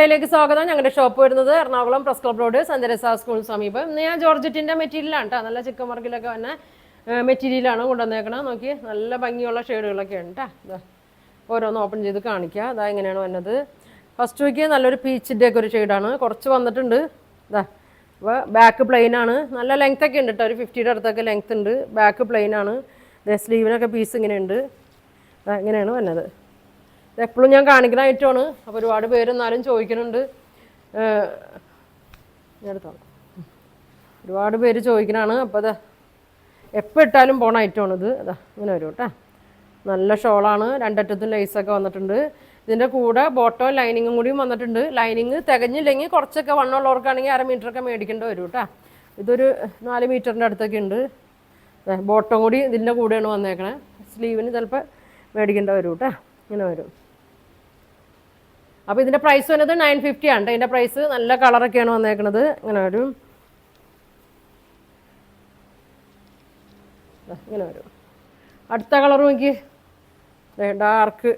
കടയിലേക്ക് സ്വാഗതം. ഞങ്ങളുടെ ഷോപ്പ് വരുന്നത് എറണാകുളം പ്രസ് ക്ലബ് റോഡ് സന്ദരസ സ്കൂളിന് സമീപം. ഇന്ന് ഞാൻ ജോർജറ്റിൻ്റെ മെറ്റീരിയലാണ് കേട്ടോ. നല്ല ചിക്കൻ വർക്കിലൊക്കെ വന്ന മെറ്റീരിയലാണ് കൊണ്ടുവന്നേക്കണം. നോക്കി നല്ല ഭംഗിയുള്ള ഷെയ്ഡുകളൊക്കെയാണ് കേട്ടോ. ഓരോന്ന് ഓപ്പൺ ചെയ്ത് കാണിക്കുക. അതാ എങ്ങനെയാണ് വന്നത്. ഫസ്റ്റ് നോക്കിയാൽ നല്ലൊരു പീച്ചിൻ്റെ ഒക്കെ ഒരു ഷെയ്ഡാണ്. കുറച്ച് വന്നിട്ടുണ്ട്. ഇതാ അപ്പോൾ ബാക്ക് പ്ലെയിൻ ആണ്. നല്ല ലെങ്ത് ഒക്കെ ഉണ്ട് കേട്ടോ. ഒരു 50യുടെ അടുത്തൊക്കെ ലെങ്ത് ഉണ്ട്. ബാക്ക് പ്ലെയിൻ ആണ്. സ്ലീവിനൊക്കെ പീസ് ഇങ്ങനെയുണ്ട്. ഇങ്ങനെയാണ് വന്നത്. എപ്പോഴും ഞാൻ കാണിക്കുന്ന ഐറ്റമാണ്. അപ്പോൾ ഒരുപാട് പേര് എന്നാലും ചോദിക്കുന്നുണ്ട്. ഒരുപാട് പേര് ചോദിക്കണതാണ്. അപ്പോൾ അത് എപ്പോൾ ഇട്ടാലും പോണ ഐറ്റമാണിത്. അതാ ഇങ്ങനെ വരും കേട്ടോ. നല്ല ഷോളാണ്. രണ്ടറ്റത്തും ലേസൊക്കെ വന്നിട്ടുണ്ട്. ഇതിൻ്റെ കൂടെ ബോട്ടോ ലൈനിങ്ങും കൂടിയും വന്നിട്ടുണ്ട്. ലൈനിങ് തികഞ്ഞില്ലെങ്കിൽ കുറച്ചൊക്കെ വണ്ണമുള്ളവർക്കാണെങ്കിൽ 1/2 മീറ്ററൊക്കെ മേടിക്കേണ്ടി വരും കേട്ടോ. ഇതൊരു 4 മീറ്ററിൻ്റെ അടുത്തൊക്കെ ഉണ്ട്. ബോട്ടം കൂടി ഇതിൻ്റെ കൂടെയാണ് വന്നേക്കണേ. സ്ലീവിന് ചിലപ്പോൾ മേടിക്കേണ്ടി വരും കേട്ടോ. ഇങ്ങനെ വരും. അപ്പോൾ ഇതിൻ്റെ പ്രൈസ് വന്നത് 950 ആണ്. ഇതിൻ്റെ പ്രൈസ് നല്ല കളറൊക്കെയാണ് വന്നേക്കുന്നത്. ഇങ്ങനെ വരും. ഇങ്ങനെ വരും. അടുത്ത കളർ നോക്കി. ഡാർക്ക്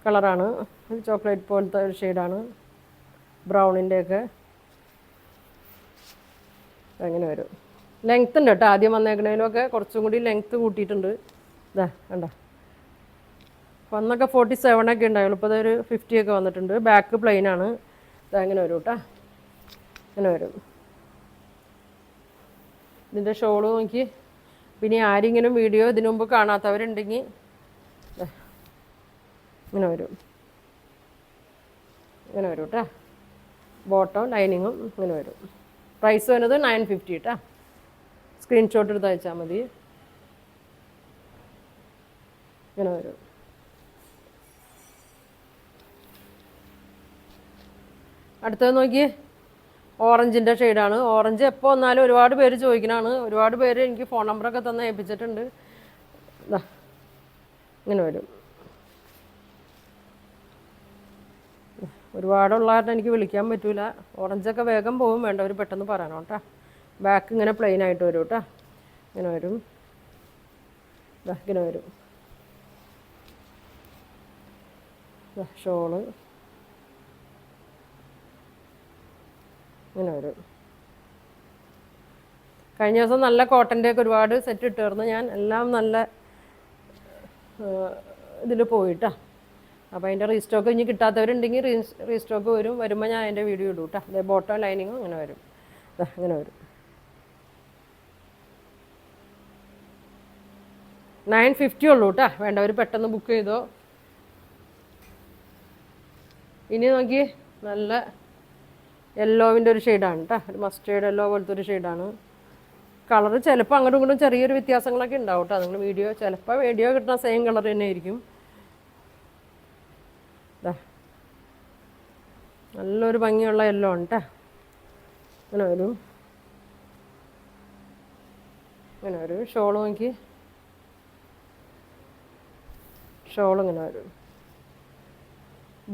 കളറാണ്. ഒരു ചോക്ലേറ്റ് പോലത്തെ ഒരു ഷെയ്ഡാണ്. ബ്രൗണിൻ്റെയൊക്കെ അങ്ങനെ വരും. ലെങ്ത് ഉണ്ട് കേട്ടോ. ആദ്യം വന്നേക്കണേലൊക്കെ കുറച്ചും കൂടി ലെങ്ത്ത് കൂട്ടിയിട്ടുണ്ട്. ഇതാ കണ്ട. അന്നൊക്കെ 47 ഉണ്ടായുള്ളൂ. ഇപ്പോൾ അതൊരു 50 ഒക്കെ വന്നിട്ടുണ്ട്. ബാക്ക് പ്ലെയിൻ ആണ്. ഇതാ ഇങ്ങനെ വരും കേട്ടോ. ഇങ്ങനെ വരും. ഇതിൻ്റെ ഷോള് നോക്കി. പിന്നെ ആരെങ്കിലും വീഡിയോ ഇതിനു മുമ്പ് കാണാത്തവരുണ്ടെങ്കിൽ ഇങ്ങനെ വരും. ഇങ്ങനെ വരും കേട്ടോ. ബോട്ടം ലൈനിങ്ങും ഇങ്ങനെ വരും. പ്രൈസ് വരുന്നത് 950 കേട്ടോ. സ്ക്രീൻഷോട്ട് എടുത്ത് അയച്ചാൽ മതി. ഇങ്ങനെ വരും. അടുത്തത് നോക്കിയേ. ഓറഞ്ചിൻ്റെ ഷെയ്ഡാണ്. ഓറഞ്ച് എപ്പോൾ വന്നാലും ഒരുപാട് പേര് ചോദിക്കണതാണ്. ഒരുപാട് പേര് എനിക്ക് ഫോൺ നമ്പറൊക്കെ തന്നെ ഏൽപ്പിച്ചിട്ടുണ്ട്. ഇങ്ങനെ വരും. ഒരുപാടുള്ള കാരണം എനിക്ക് വിളിക്കാൻ പറ്റില്ല. ഓറഞ്ചൊക്കെ വേഗം പോകും. വേണ്ടവർ പെട്ടെന്ന് പറയണം കേട്ടോ. ബാക്ക് ഇങ്ങനെ പ്ലെയിൻ ആയിട്ട് വരും കേട്ടോ. ഇങ്ങനെ വരും. ഇങ്ങനെ വരും. ഷോള് ഇങ്ങനെ വരും. കഴിഞ്ഞ ദിവസം നല്ല കോട്ടൻ്റെയൊക്കെ ഒരുപാട് സെറ്റ് ഇട്ടായിരുന്നു ഞാൻ. എല്ലാം നല്ല ഇതിൽ പോയിട്ടാ. അപ്പോൾ അതിൻ്റെ റീസ്റ്റോക്ക് ഇനി കിട്ടാത്തവരുണ്ടെങ്കിൽ റീസ്റ്റോക്ക് വരും. വരുമ്പോൾ ഞാൻ അതിൻ്റെ വീഡിയോ ഇടും കേട്ടോ. അതേ ബോട്ടം ലൈനിങ്ങും ഇങ്ങനെ വരും. ഇങ്ങനെ വരും. 950 ഉള്ളൂ കേട്ടോ. വേണ്ടവർ പെട്ടെന്ന് ബുക്ക് ചെയ്തോ. ഇനി നോക്കി. നല്ല യെല്ലോവിൻ്റെ ഒരു ഷെയ്ഡാണ് കേട്ടോ. ഒരു മസ്റ്റേർഡ് യെല്ലോ പോലത്തെ ഒരു ഷെയ്ഡാണ്. കളറ് ചിലപ്പോൾ അങ്ങോട്ടും ഇങ്ങോട്ടും ചെറിയൊരു വ്യത്യാസങ്ങളൊക്കെ ഉണ്ടാവും കേട്ടോ. നിങ്ങൾ വീഡിയോ ചിലപ്പോൾ വീഡിയോ കിട്ടുന്ന സെയിം കളർ തന്നെ ആയിരിക്കും. നല്ലൊരു ഭംഗിയുള്ള യെല്ലോ ആണ് കേട്ടോ. ഇങ്ങനെ വരും. ഇങ്ങനെ വരും. ഷോള് നോക്കി. ഷോൾ ഇങ്ങനെ വരും.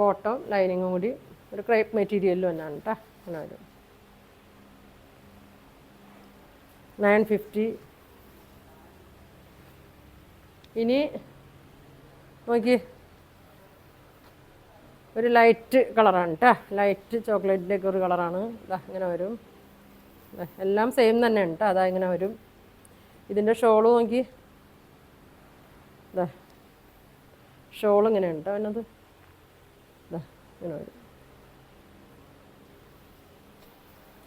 ബോട്ടം ലൈനിങ്ങും കൂടി ഒരു ക്രേപ്പ് മെറ്റീരിയലും തന്നെയാണ് കേട്ടോ. അങ്ങനെ വരും. 950. ഇനി നോക്കി. ഒരു ലൈറ്റ് കളറാണ് കേട്ടോ. ലൈറ്റ് ചോക്ലേറ്റിൻ്റെയൊക്കെ ഒരു കളറാണ്. ഇങ്ങനെ വരും. എല്ലാം സെയിം തന്നെയാണ് കേട്ടോ. അതാ ഇങ്ങനെ വരും. ഇതിൻ്റെ ഷോള് നോക്കി. ഷോൾ ഇങ്ങനെയാണ് കേട്ടോ എന്നത്. ഇങ്ങനെ വരും.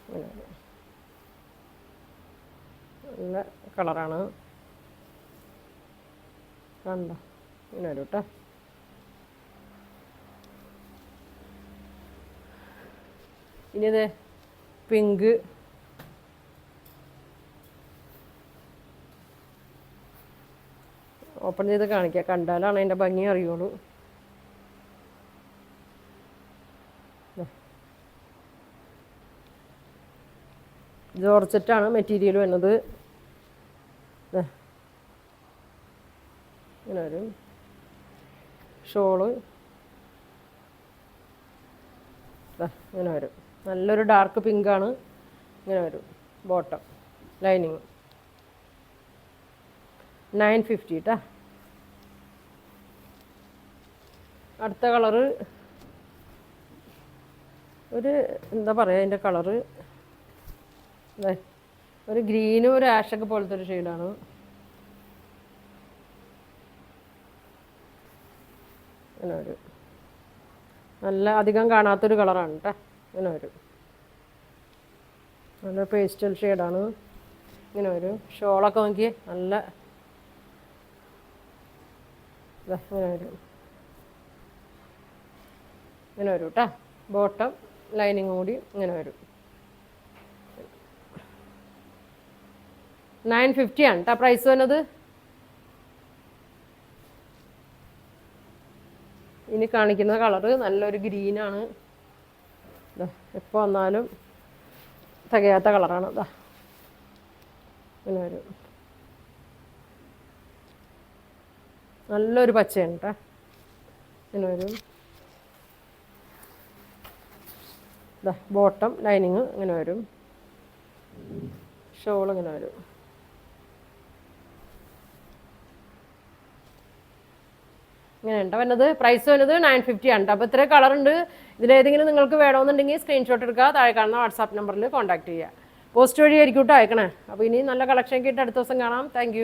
ഇങ്ങനെ വരും. നല്ല കളറാണ്. കണ്ടോ. ഇങ്ങനെ വരും കേട്ടോ. ഇനി ഇതേ പിങ്ക്. ഓപ്പൺ ചെയ്ത് കാണിക്കാം. കണ്ടാലാണ് അതിൻ്റെ ഭംഗി അറിയുള്ളൂ. ജോർജറ്റാണ് മെറ്റീരിയൽ വരുന്നത്. ഇങ്ങനെ വരും. ഷോള് ഇങ്ങനെ വരും. നല്ലൊരു ഡാർക്ക് പിങ്കാണ്. ഇങ്ങനെ വരും. ബോട്ടം ലൈനിങ് 950 കേട്ടോ. അടുത്ത കളറ് ഒരു എന്താ പറയുക അതിൻ്റെ കളറ് ഒരു ഗ്രീനും ഒരു ആഷൊക്കെ പോലത്തെ ഒരു ഷെയ്ഡാണ്. ഇങ്ങനെ വരും. നല്ല അധികം കാണാത്തൊരു കളറാണ് കേട്ടോ. ഇങ്ങനെ വരും. നല്ല പേസ്റ്റൽ ഷെയ്ഡാണ്. ഇങ്ങനെ വരും. ഷോളൊക്കെ നോക്കി നല്ല ഇങ്ങനെ വരും. ഇങ്ങനെ വരും കേട്ടോ. ബോട്ടം ലൈനിങ് കൂടി ഇങ്ങനെ വരും. 950 ആണ് കേട്ടോ പ്രൈസ് വന്നത്. ഇനി കാണിക്കുന്ന കളറ് നല്ലൊരു ഗ്രീനാണ്. എപ്പോൾ വന്നാലും തികയാത്ത കളറാണ്. ഇതാ ഇങ്ങനെ വരും. നല്ലൊരു പച്ചയാണ് കേട്ടോ. ഇങ്ങനെ വരും. ഇതാ ബോട്ടം ലൈനിങ് ഇങ്ങനെ വരും. ഷോൾ ഇങ്ങനെ വരും. ഇങ്ങനെയുണ്ട് വരുന്നത്. പ്രൈസ് വരുന്നത് 950 ആണ്. അപ്പോൾ ഇത്രയും കളറുണ്ട്. ഇതിലേതെങ്കിലും നിങ്ങൾക്ക് വേണമെന്നുണ്ടെങ്കിൽ സ്ക്രീൻഷോട്ട് എടുക്കുക. താഴെ കാണുന്ന വാട്സാപ്പ് നമ്പറിൽ കോൺടാക്ട് ചെയ്യുക. പോസ്റ്റ് വഴി ആയിരിക്കും കേട്ടോ അയക്കണേ. അപ്പോൾ ഇനി നല്ല കളക്ഷൻ ഒക്കെ ഇട്ട് അടുത്ത ദിവസം കാണാം. താങ്ക്